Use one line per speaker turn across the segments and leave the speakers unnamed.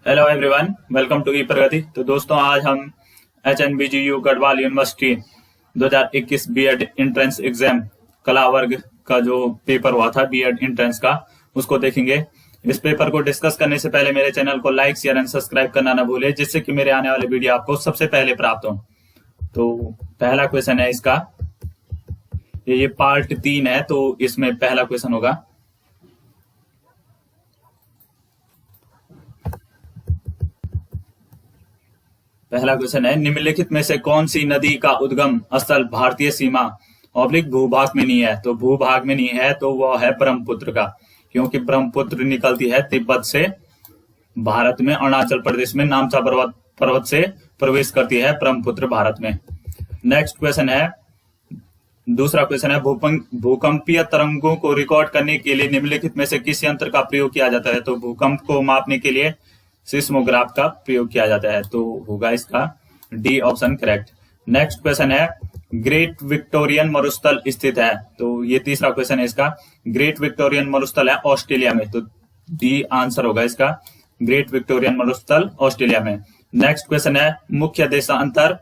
Hello everyone, welcome to e Pragati. तो दोस्तों, आज हम HNBGU Garhwal university 2021 BEd entrance exam कला वर्ग का जो पेपर हुआ था बीएड एंट्रेंस का, उसको देखेंगे। इस पेपर को डिस्कस करने से पहले मेरे चैनल को लाइक, शेयर एंड सब्सक्राइब करना ना भूले, जिससे कि मेरे आने वाले वीडियो आपको सबसे पहले प्राप्त हो। तो पहला क्वेश्चन है इसका, ये पार्ट 3 है, तो इसमें पहला क्वेश्चन होगा। पहला क्वेश्चन है, निम्नलिखित में से कौन सी नदी का उद्गम स्थल भारतीय सीमा ऑब्लिक भूभाग में नहीं है? तो भूभाग में नहीं है तो वह है ब्रह्मपुत्र का, क्योंकि ब्रह्मपुत्र निकलती है तिब्बत से भारत में, अरुणाचल प्रदेश में नामचा पर्वत से प्रवेश करती है ब्रह्मपुत्र भारत में। नेक्स्ट क्वेश्चन है, दूसरा क्वेश्चन है, भूकंपीय तरंगों को रिकॉर्ड करने के लिए निम्नलिखित में से किस यंत्र का प्रयोग किया जाता है? तो भूकंप को मापने के लिए सिस्मोग्राफ का प्रयोग किया जाता है, तो होगा इसका D option correct. Next question है, ग्रेट विक्टोरियन मरुस्थल स्थित है? तो ये तीसरा क्वेश्चन है इसका, ग्रेट विक्टोरियन मरुस्थल है ऑस्ट्रेलिया में, तो डी आंसर होगा इसका, ग्रेट विक्टोरियन मरुस्थल ऑस्ट्रेलिया में। नेक्स्ट क्वेश्चन है, मुख्य देशांतर ...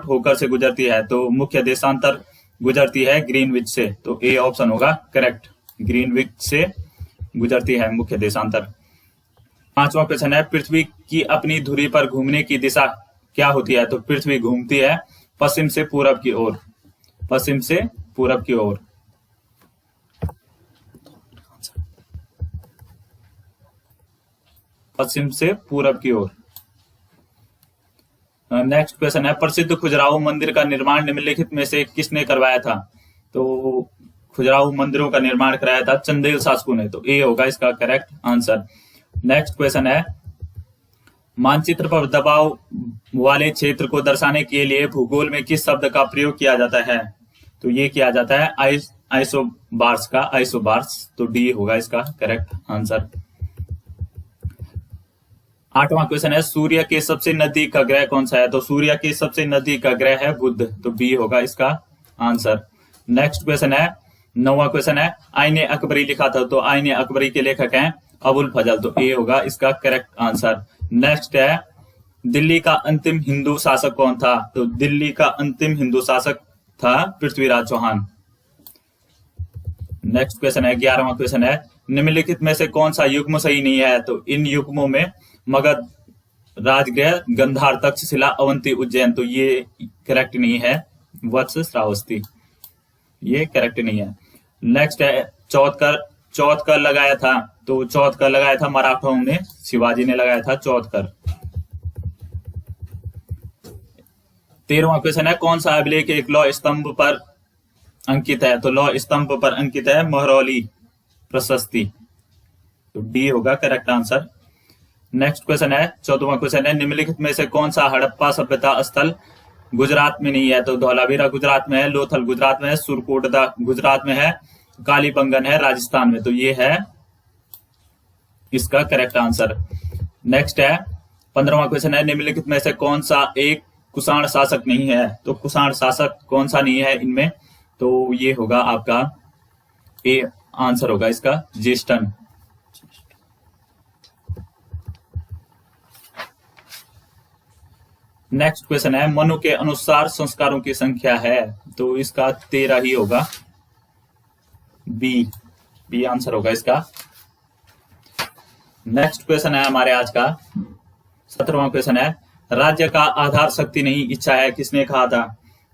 होकर से गुजरती है? तो मुख्य देशांतर गुजरती है ग्रीनविच से, तो ए ऑप्शन होगा करेक्ट, ग्रीनविच से गुजरती है मुख्य देशांतर। पांचवा क्वेश्चन है, पृथ्वी की अपनी धुरी पर घूमने की दिशा क्या होती है? तो पृथ्वी घूमती है पश्चिम से पूरब की ओर, पश्चिम से पूरब की ओर। पश्चिम से पूरब की ओर। नेक्स्ट क्वेश्चन है, प्रसिद्ध खजुराहो मंदिर का निर्माण निम्नलिखित में से किसने करवाया था? तो खजुराहो मंदिरों का निर्माण कराया था चंदेल शासकों ने, तो ए होगा इसका करेक्ट आंसर। नेक्स्ट क्वेश्चन है, मानचित्र पर दबाव वाले क्षेत्र को दर्शाने के लिए भूगोल में किस शब्द का प्रयोग किया जाता है? तो ये किया जाता है आइसोबार्स का, आइसोबार्स, तो डी होगा इसका करेक्ट आंसर। आठवां क्वेश्चन है, सूर्य के सबसे नजदीक का ग्रह कौन सा है? तो सूर्य के सबसे नजदीक का ग्रह है बुध, तो बी होगा इसका आंसर। नेक्स्ट क्वेश्चन है, नौवां क्वेश्चन है, आईने अकबरी लिखा था? तो आईने अकबरी के लेखक हैं अबुल फजल, तो ए होगा इसका करेक्ट आंसर। नेक्स्ट है, दिल्ली का अंतिम हिंदू शासक कौन था? तो दिल्ली का अंतिम हिंदू शासक था पृथ्वीराज चौहान। नेक्स्ट क्वेश्चन है, 11वां क्वेश्चन है, निम्नलिखित में से कौन सा युग्म सही नहीं है? तो इन युग्मों में मगध, राजगृह, गंधार, तक्षशिला, अवंती, उज्जैन, तो ये करेक्ट नहीं है, वत्स, श्रावस्ती, ये करेक्ट नहीं है। नेक्स्ट है, चौथ कर लगाया था? तो चौथ कर लगाया था मराठों ने, शिवाजी ने लगाया था चौथ कर। 13वां क्वेश्चन है, कौन सा अभिलेख एक लौह स्तंभ पर अंकित है? तो लौह स्तंभ पर अंकित है महरौली प्रशस्ति, तो डी होगा करेक्ट आंसर। नेक्स्ट क्वेश्चन है, 14वां क्वेश्चन है, निम्नलिखित में से कौन सा हड़प्पा सभ्यता स्थल गुजरात में नहीं है? तो धौलावीरा गुजरात में है, लोथल गुजरात में है, सुरकोटदा गुजरात में है, कालीबंगन है राजस्थान में, तो ये है इसका करेक्ट आंसर। नेक्स्ट है, 15वां क्वेश्चन है, निम्नलिखित में से कौन सा एक कुषाण शासक नहीं है? तो कुषाण शासक कौन सा नहीं है इनमें? तो ये होगा आपका ए आंसर होगा इसका, ज्येष्ठन। नेक्स्ट क्वेश्चन है, मनु के अनुसार संस्कारों की संख्या है? तो इसका 13 ही होगा, बी आंसर होगा इसका। नेक्स्ट क्वेश्चन है हमारे आज का 17वां क्वेश्चन है, राज्य का आधार शक्ति नहीं इच्छा है, किसने कहा था?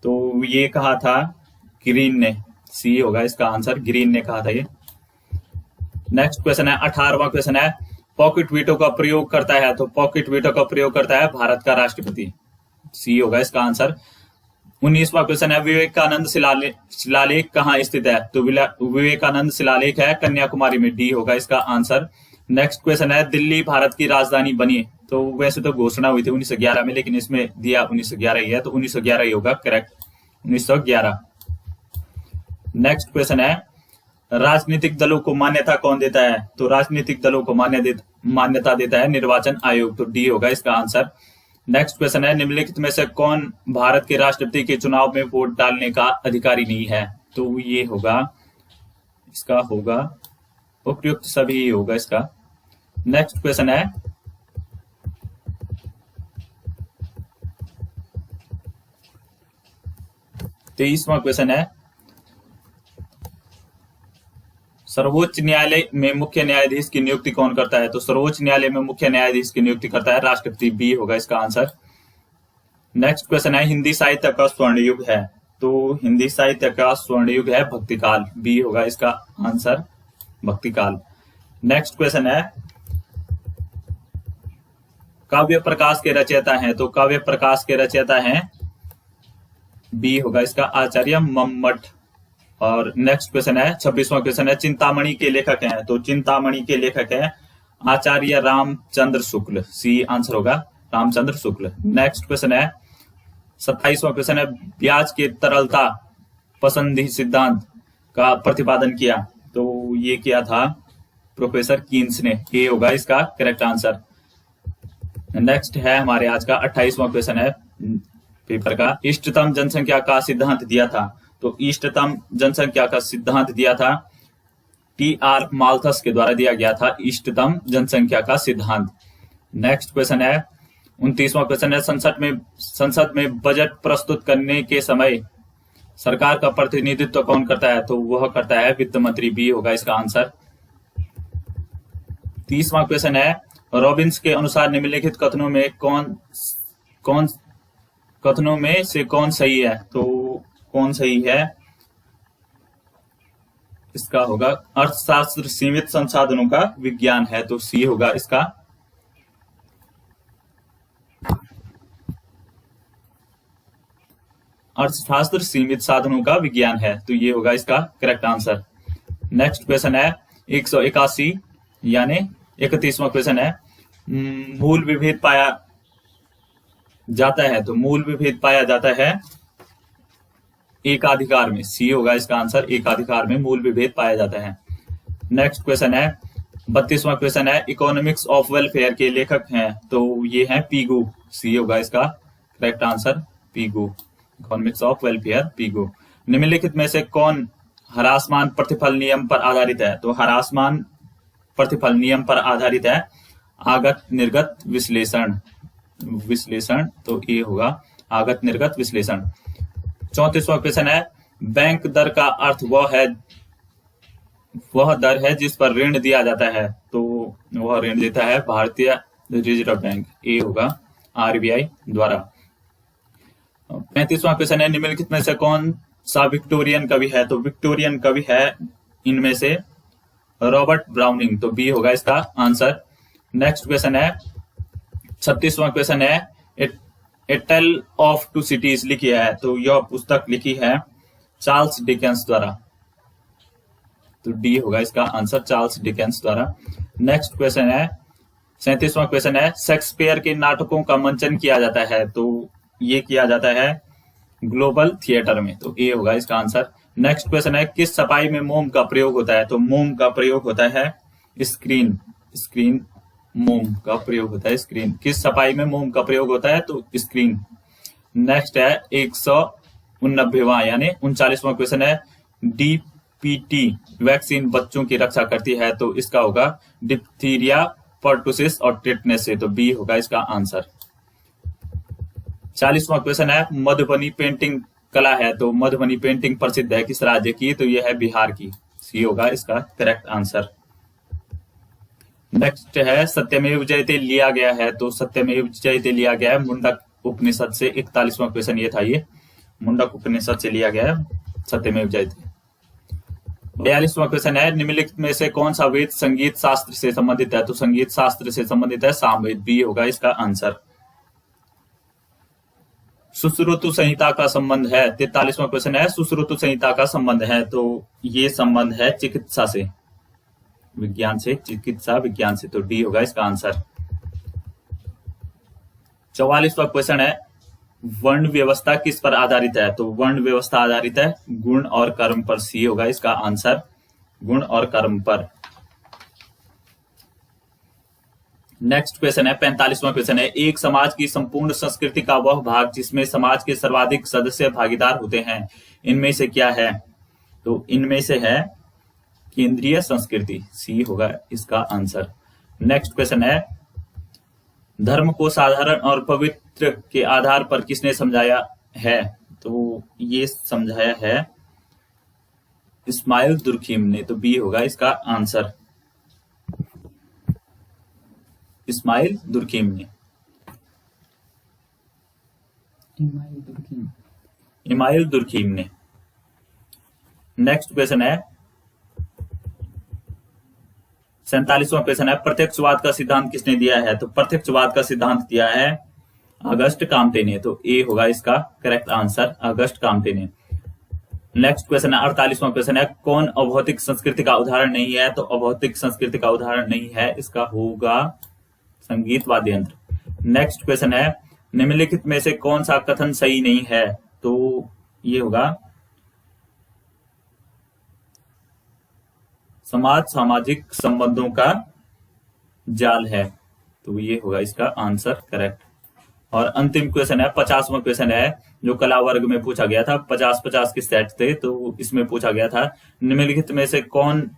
तो ये कहा था ग्रीन ने, सी होगा इसका आंसर, ग्रीन ने कहा था ये। नेक्स्ट क्वेश्चन है, 18वां क्वेश्चन है, पॉकेट वीटो का प्रयोग करता है? तो पॉकेट वीटो का प्रयोग करता है भारत का राष्ट्रपति, सी होगा इसका आंसर। 19वां क्वेश्चन है, विवेकानंद शिलालेख कहाँ स्थित है? तो विवेकानंद शिलालेख है कन्याकुमारी में, डी होगा इसका आंसर। नेक्स्ट क्वेश्चन है, दिल्ली भारत की राजधानी बनी? तो वैसे तो घोषणा हुई थी 1911 में, लेकिन इसमें दिया 1911 ही है, तो 1911 ही होगा करेक्ट, 1911। नेक्स्ट क्वेश्चन है, राजनीतिक दलों को मान्यता कौन देता है? तो राजनीतिक दलों को मान्यता देता है निर्वाचन आयोग, तो डी होगा इसका आंसर। नेक्स्ट क्वेश्चन है, निम्नलिखित में से कौन भारत के राष्ट्रपति के चुनाव में वोट डालने का अधिकारी नहीं है? तो ये होगा इसका, होगा उपयुक्त सभी होगा इसका। नेक्स्ट क्वेश्चन है, 23वां क्वेश्चन है, सर्वोच्च न्यायालय में मुख्य न्यायाधीश की नियुक्ति कौन करता है? तो सर्वोच्च न्यायालय में मुख्य न्यायाधीश की नियुक्ति करता है राष्ट्रपति। बी होगा इसका आंसर। नेक्स्ट क्वेश्चन है, हिंदी साहित्य का स्वर्ण युग है? तो हिंदी साहित्य का स्वर्ण युग है भक्तिकाल। बी होगा इसका आंसर, भक्तिकाल। नेक्स्ट क्वेश्चन है, काव्य प्रकाश के रचयिता हैं? तो काव्य प्रकाश के रचयिता हैं, बी होगा इसका आचार्य मम्मट। और नेक्स्ट क्वेश्चन है, 26वां क्वेश्चन है, चिंतामणि के लेखक हैं? तो चिंतामणि के लेखक हैं आचार्य रामचंद्र शुक्ल। सी आंसर होगा, रामचंद्र शुक्ल। नेक्स्ट क्वेश्चन है, 27वां क्वेश्चन है, ब्याज के तरलता पसंदी सिद्धांत का प्रतिपादन किया? तो ये किया था प्रोफेसर कीन्स ने। ये होगा इसका करेक्ट आंसर। नेक्स्ट है हमारे आज का 28वां क्वेश्चन है पेपर का, इष्टतम जनसंख्या का सिद्धांत दिया था? तो इष्टतम जनसंख्या का सिद्धांत दिया था टी.आर. माल्थस के द्वारा दिया गया था इष्टतम जनसंख्या का सिद्धांत। नेक्स्ट क्वेश्चन है 29वां क्वेश्चन है, संसद में बजट प्रस्तुत करने के समय सरकार का प्रतिनिधित्व कौन करता है? तो वह करता है वित्त मंत्री। बी होगा इसका आंसर। 30वां क्वेश्चन है, रॉबिन्स के अनुसार निम्नलिखित कथनों में से कौन सही है? तो कौन सही है? इसका होगा अर्थशास्त्र सीमित संसाधनों का विज्ञान है। तो सी होगा इसका। अर्थशास्त्र सीमित साधनों का विज्ञान है, तो ये होगा इसका करेक्ट आंसर। नेक्स्ट क्वेश्चन है 181 यानी 31वां क्वेश्चन है, मूल विभेद पाया जाता है? तो मूल विभेद पाया जाता है एकाधिकार में। सी होगा इसका आंसर, एकाधिकार में मूल विभेद पाया जाता है। नेक्स्ट क्वेश्चन है 32वां क्वेश्चन है, इकोनॉमिक्स ऑफ वेलफेयर के लेखक हैं? तो ये हैं पीगू। सी होगा इसका correct answer, Pigou. Economics of welfare, Pigou. निम्नलिखित में से कौन हरासमान प्रतिफल नियम पर आधारित है? तो हरासमान प्रतिफल नियम पर आधारित है आगत निर्गत विश्लेषण। तो ये होगा आगत निर्गत विश्लेषण। 34वां क्वेश्चन है, बैंक दर का अर्थ वह दर है जिस पर ऋण दिया जाता है? तो वह ऋण देता है भारतीय रिजर्व बैंक। ये होगा आरबीआई द्वारा। 35वां क्वेश्चन है, निम्नलिखित में से कौन सा विक्टोरियन कवि है? तो विक्टोरियन कवि है इनमें से रॉबर्ट ब्राउनिंग। तो बी होगा इसका आंसर। नेक्स्ट क्वेश्चन है 36वां क्वेश्चन है, ए टेल ऑफ टू सिटीज लिखी है? तो यह पुस्तक लिखी है चार्ल्स डिकेंस द्वारा। तो डी होगा इसका आंसर, चार्ल्स डिकेंस द्वारा। नेक्स्ट क्वेश्चन है 37वां क्वेश्चन है, शेक्सपियर के नाटकों का मंचन किया जाता है? तो ये किया जाता है ग्लोबल थिएटर में। तो ए होगा इसका आंसर। नेक्स्ट क्वेश्चन है, किस छपाई में मोम का प्रयोग होता है? तो मोम का प्रयोग होता है स्क्रीन। मोम का प्रयोग होता है स्क्रीन। किस छपाई में मोम का प्रयोग होता है? तो स्क्रीन। नेक्स्ट है 189वां यानी 39वां क्वेश्चन है, डीपीटी वैक्सीन बच्चों की रक्षा करती है? तो इसका होगा डिप्थीरिया, पर्टुसिस और टेटनस से। तो बी होगा इसका आंसर। 40वां क्वेश्चन है, मधुबनी पेंटिंग कला है? तो मधुबनी पेंटिंग प्रसिद्ध है किस राज्य की? तो यह है बिहार की। सी होगा इसका करेक्ट आंसर। नेक्स्ट है, सत्यमेव जयते लिया गया है? तो सत्यमेव जयते लिया गया है मुंडक उपनिषद से। 41वां क्वेश्चन ये था, ये मुंडक उपनिषद से लिया गया है सत्यमेव जयते। 42वां क्वेश्चन है, निम्नलिखित में से कौन सा वेद संगीत शास्त्र से संबंधित है? तो संगीत शास्त्र से संबंधित है सामवेद। बी होगा इसका आंसर। सुश्रुतु संहिता का संबंध है? 43वां क्वेश्चन है, सुश्रुतु संहिता का संबंध है? तो ये संबंध है चिकित्सा से, विज्ञान से, चिकित्सा विज्ञान से। तो डी होगा इसका आंसर। 44वां क्वेश्चन है, वर्ण व्यवस्था किस पर आधारित है? तो वर्ण व्यवस्था आधारित है गुण और कर्म पर। सी होगा इसका आंसर, गुण और कर्म पर। नेक्स्ट क्वेश्चन है 45वां क्वेश्चन है, एक समाज की संपूर्ण संस्कृति का वह भाग जिसमें समाज के सर्वाधिक सदस्य भागीदार होते हैं, इनमें से क्या है? तो इनमें से है केंद्रीय संस्कृति। सी होगा इसका आंसर। नेक्स्ट क्वेश्चन है, धर्म को साधारण और पवित्र के आधार पर किसने समझाया है? तो तो ये समझाया है इस्माइल दुर्खिम ने, तो बी होगा इसका आंसर, इस्माइल दुर्खिम ने। इमाइल दुर्खिम ने। नेक्स्ट क्वेश्चन है 47वां क्वेश्चन है, प्रत्यक्षवाद का सिद्धांत किसने दिया है? तो प्रत्यक्षवाद का सिद्धांत दिया है अगस्ट काम्टे ने, तो ए होगा इसका करेक्ट आंसर, अगस्ट काम्टे ने। नेक्स्ट क्वेश्चन है 48वां क्वेश्चन है, कौन अभौतिक संस्कृति का उदाहरण नहीं है? तो अभौतिक संस्कृति का उदाहरण नहीं है, इसका होगा संगीत वाद्य यंत्र। नेक्स्ट क्वेश्चन है, निम्नलिखित में से कौन सा कथन सही नहीं है? तो ये होगा समाज सामाजिक संबंधों का जाल है, तो ये होगा इसका आंसर करेक्ट। और अंतिम क्वेश्चन है 50वां क्वेश्चन है, जो कला वर्ग में पूछा गया था, 50-50 के सेट थे, तो इसमें पूछा गया था निम्नलिखित में से कौन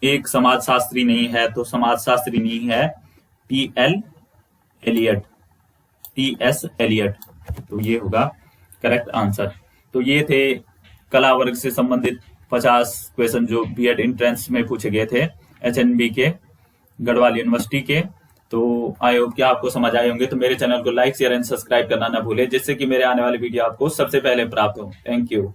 एक समाजशास्त्री नहीं है? तो समाजशास्त्री नहीं है T.S. एलियट, तो ये होगा करेक्ट आंसर। तो ये थे कला वर्ग से संबंधित 50 क्वेश्चन जो बीएड एंट्रेंस में पूछे गए थे HNB के, गढ़वाल यूनिवर्सिटी के। तो आई होप कि आपको समझ आए होंगे। तो मेरे चैनल को लाइक शेयर एंड सब्सक्राइब करना ना भूले, जिससे कि मेरे आने वाले वीडियो आपको सबसे पहले प्राप्त हो। Thank you.